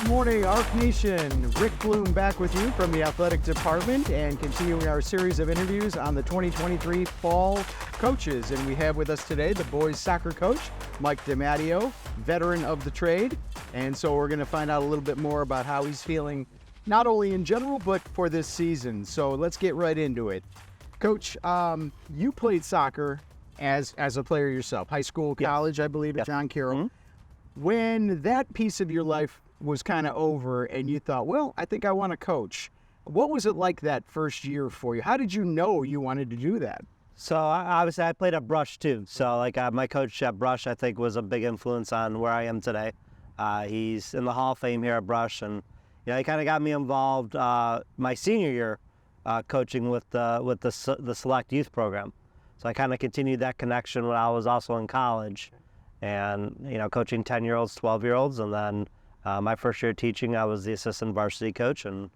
Good morning, Arc Nation. Rick Bloom back with you from the athletic department and continuing our series of interviews on the 2023 fall coaches. And we have with us today the boys soccer coach, Mike DiMatteo, veteran of the trade. And so we're going to find out a little bit more about how he's feeling, not only in general, but for this season. So let's get right into it. Coach, you played soccer as a player yourself, high school, college, I believe, at John Carroll. Mm-hmm. When that piece of your life was kind of over and you thought, well, I think I want to coach, what was it like that first year for you? How did you know you wanted to do that? So obviously I played at Brush too. So my coach at Brush, I think, was a big influence on where I am today. He's in the Hall of Fame here at Brush, and he kind of got me involved my senior year coaching with the Select Youth Program. So I kind of continued that connection when I was also in college, and coaching 10-year-olds, 12-year-olds, and then my first year teaching, I was the assistant varsity coach, and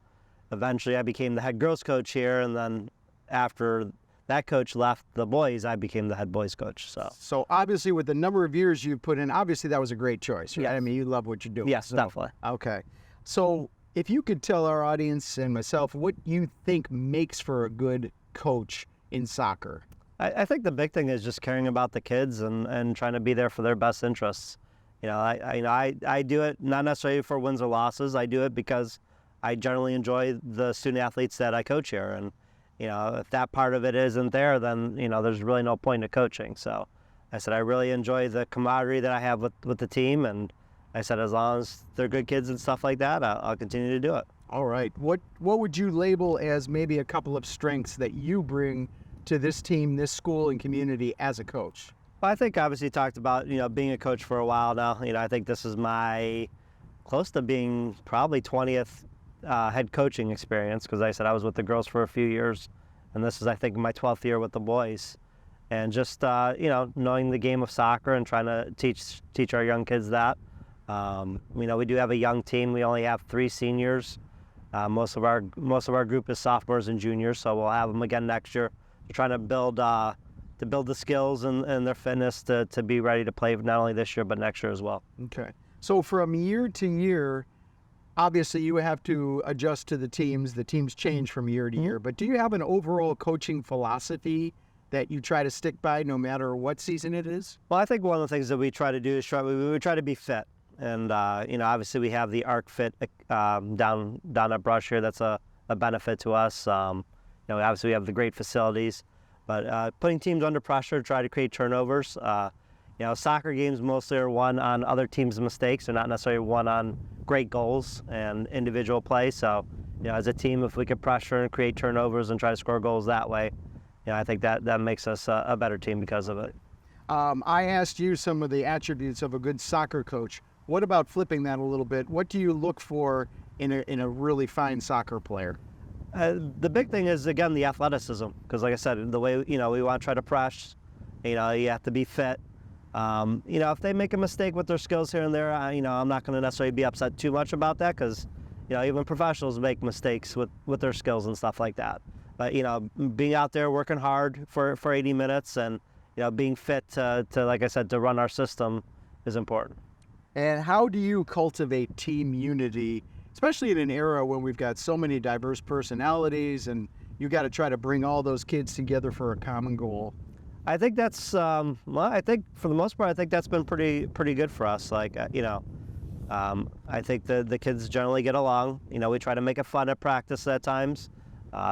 eventually I became the head girls coach here. And then after that coach left the boys, I became the head boys coach. So obviously, with the number of years you've put in, obviously that was a great choice, right? Yes. I mean, you love what you do. Yes, definitely. Okay. So if you could tell our audience and myself what you think makes for a good coach in soccer. I think the big thing is just caring about the kids and trying to be there for their best interests. I do it not necessarily for wins or losses. I do it because I generally enjoy the student athletes that I coach here. And, if that part of it isn't there, then, there's really no point in coaching. So I said, I really enjoy the camaraderie that I have with the team. And I said, as long as they're good kids and stuff like that, I'll continue to do it. All right. What would you label as maybe a couple of strengths that you bring to this team, this school and community as a coach? Well, I think obviously you talked about, being a coach for a while now. I think this is my close to being probably 20th head coaching experience, because I said I was with the girls for a few years, and this is, I think, my 12th year with the boys. And just, knowing the game of soccer and trying to teach our young kids that. We do have a young team. We only have 3 seniors. Most of our group is sophomores and juniors, so we'll have them again next year. We're trying to build the skills and their fitness to be ready to play not only this year but next year as well. Okay. So from year to year, obviously you have to adjust to the teams. The teams change from year to year. But do you have an overall coaching philosophy that you try to stick by no matter what season it is? Well, I think one of the things that we try to do is we try to be fit. And, obviously we have the Arc Fit down at Brush here. That's a benefit to us. Obviously we have the great facilities. But putting teams under pressure to try to create turnovers. Soccer games mostly are won on other teams' mistakes. They're not necessarily won on great goals and individual play. So, as a team, if we could pressure and create turnovers and try to score goals that way, I think that makes us a better team because of it. I asked you some of the attributes of a good soccer coach. What about flipping that a little bit? What do you look for in a really fine soccer player? The big thing is, again, the athleticism, because like I said, the way, we want to try to press, you have to be fit. If they make a mistake with their skills here and there, I'm not going to necessarily be upset too much about that, because, even professionals make mistakes with their skills and stuff like that. But, being out there working hard for 80 minutes and, being fit to, like I said, to run our system is important. And how do you cultivate team unity, especially in an era when we've got so many diverse personalities and you got to try to bring all those kids together for a common goal? I think that's, I think for the most part, I think that's been pretty good for us. I think the kids generally get along. We try to make it fun at practice at times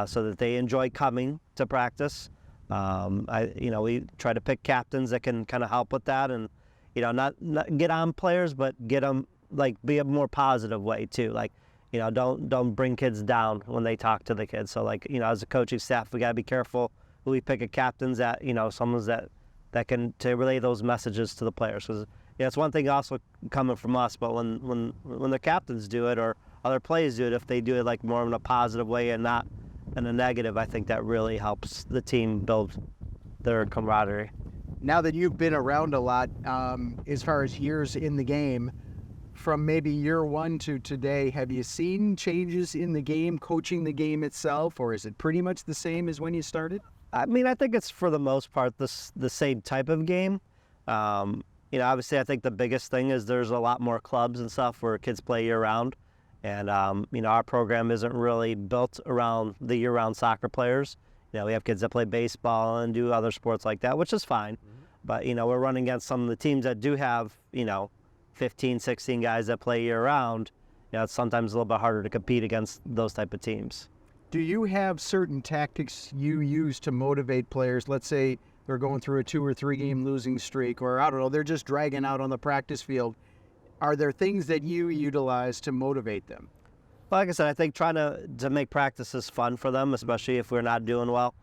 so that they enjoy coming to practice. We try to pick captains that can kind of help with that and, not get on players, but get them, be a more positive way too. Don't bring kids down when they talk to the kids. So as a coaching staff, we got to be careful who we pick a captains that, someone's that can to relay those messages to the players. Because it's one thing also coming from us, but when the captains do it or other players do it, if they do it more in a positive way and not in a negative, I think that really helps the team build their camaraderie. Now that you've been around a lot, as far as years in the game, from maybe year one to today, have you seen changes in the game, coaching the game itself, or is it pretty much the same as when you started? I think it's for the most part the same type of game. Obviously I think the biggest thing is there's a lot more clubs and stuff where kids play year round. And, our program isn't really built around the year-round soccer players. We have kids that play baseball and do other sports like that, which is fine. But, we're running against some of the teams that do have, 15, 16 guys that play year-round. It's sometimes a little bit harder to compete against those type of teams. Do you have certain tactics you use to motivate players? Let's say they're going through a 2 or 3 game losing streak, or I don't know, they're just dragging out on the practice field. Are there things that you utilize to motivate them? Well, like I said, I think trying to make practices fun for them, especially if we're not doing well,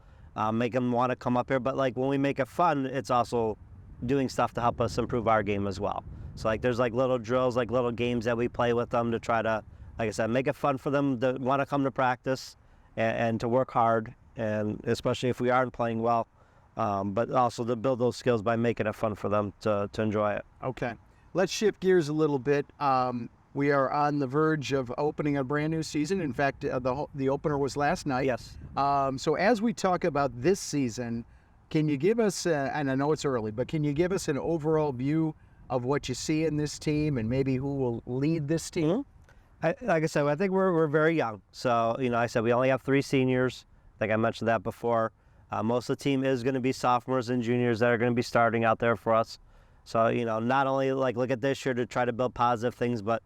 make them want to come up here. But like when we make it fun, it's also doing stuff to help us improve our game as well. So like there's like little drills, like little games that we play with them to try to, like I said, make it fun for them to want to come to practice and to work hard, and especially if we aren't playing well, but also to build those skills by making it fun for them to enjoy it. Okay. Let's shift gears a little bit. We are on the verge of opening a brand new season. In fact, the opener was last night. Yes. So as we talk about this season, can you give us, and I know it's early, but can you give us an overall view of what you see in this team and maybe who will lead this team? Like I said, I think we're very young. So, I said we only have 3 seniors. I think I mentioned that before. Most of the team is going to be sophomores and juniors that are going to be starting out there for us. So, not only like look at this year to try to build positive things, but,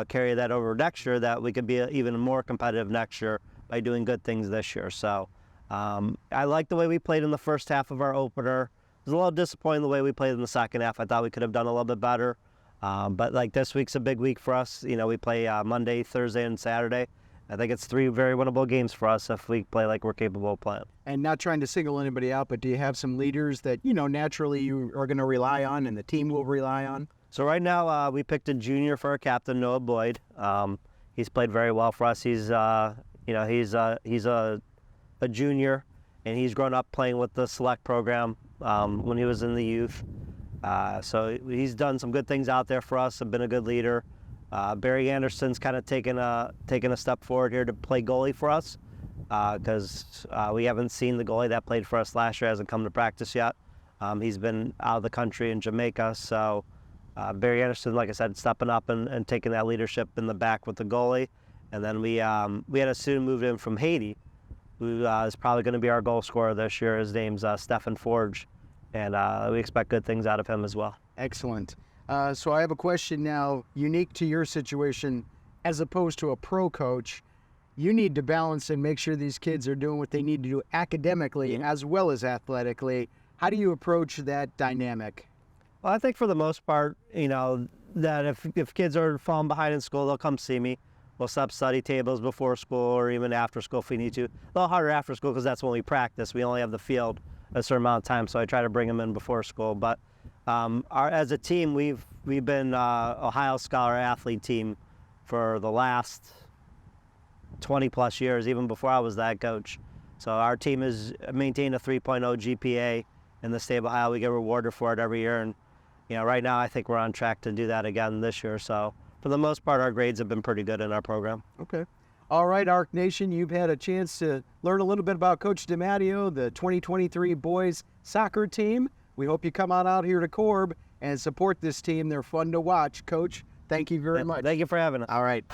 carry that over next year that we could be even more competitive next year by doing good things this year. So I like the way we played in the first half of our opener. It was a little disappointing the way we played in the second half. I thought we could have done a little bit better. But like this week's a big week for us. We play Monday, Thursday, and Saturday. I think it's 3 very winnable games for us if we play like we're capable of playing. And not trying to single anybody out, but do you have some leaders that, naturally you are going to rely on and the team will rely on? So right now we picked a junior for our captain, Noah Boyd. He's played very well for us. He's a junior, and he's grown up playing with the select program when he was in the youth. So he's done some good things out there for us and been a good leader. Barry Anderson's kind of taken a step forward here to play goalie for us because we haven't seen the goalie that played for us last year, hasn't come to practice yet. He's been out of the country in Jamaica, so Barry Anderson, like I said, stepping up and taking that leadership in the back with the goalie. And then we had a student moved in from Haiti who is probably going to be our goal scorer this year. His name's Stefan Forge, and we expect good things out of him as well. Excellent. So I have a question now, unique to your situation, as opposed to a pro coach. You need to balance and make sure these kids are doing what they need to do academically as well as athletically. How do you approach that dynamic? Well, I think for the most part, that if kids are falling behind in school, they'll come see me. We'll set up study tables before school or even after school if we need to. A little harder after school because that's when we practice. We only have the field a certain amount of time, so I try to bring them in before school. But as a team, we've been Ohio Scholar athlete team for the last 20 plus years, even before I was that coach. So our team has maintained a 3.0 GPA in the state of Ohio. We get rewarded for it every year, and right now I think we're on track to do that again this year. So for the most part, our grades have been pretty good in our program. Okay. All right, Arc Nation, you've had a chance to learn a little bit about Coach DiMatteo, the 2023 boys soccer team. We hope you come on out here to Corb and support this team. They're fun to watch. Coach, thank you very much. Thank you for having us. All right.